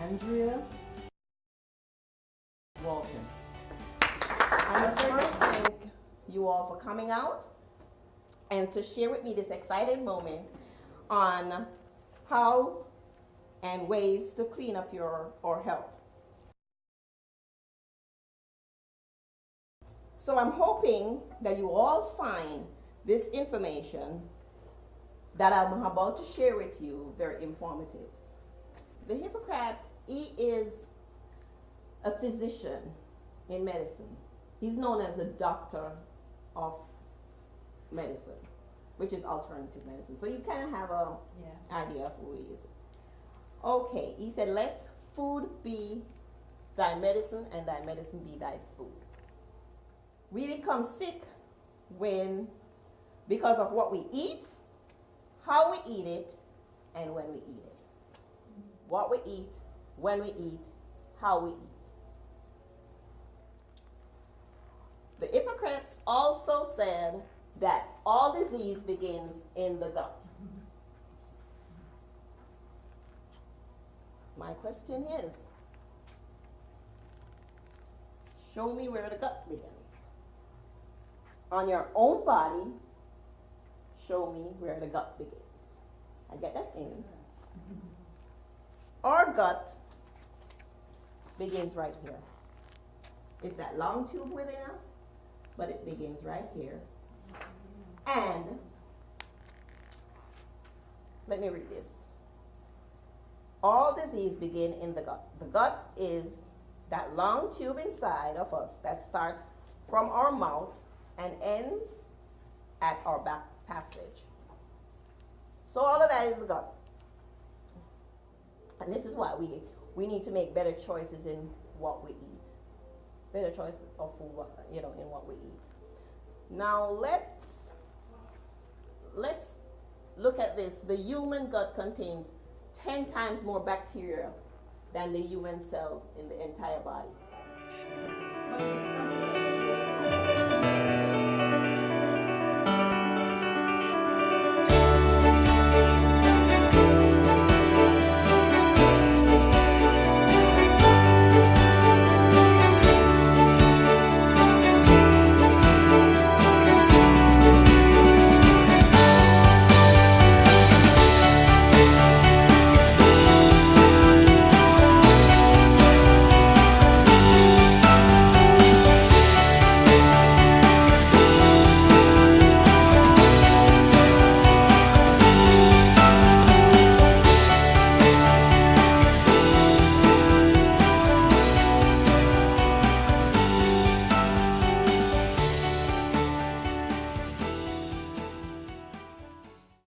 Andrea Walton. I must first thank you all for coming out and to share with me this exciting moment on how and ways to clean up your health. So I'm hoping that you all find this information that I'm about to share with you very informative. The Hippocrates, he is a physician in medicine. He's known as the doctor of medicine, which is alternative medicine. So you kind of have a idea of who he is. Okay, he said, let food be thy medicine and thy medicine be thy food. We become sick because of what we eat, how we eat it, and when we eat it. What we eat, when we eat, how we eat. The Hippocrates also said that all disease begins in the gut. My question is, show me where the gut begins. On your own body, show me where the gut begins. I get that in. Our gut begins right here. It's that long tube within us, but it begins right here. And let me read this. All disease begin in the gut. The gut is that long tube inside of us that starts from our mouth and ends at our back passage. So all of that is the gut. And this is why we need to make better choices in what we eat. Better choice of food, in what we eat. Now let's look at this. The human gut contains 10 times more bacteria than the human cells in the entire body.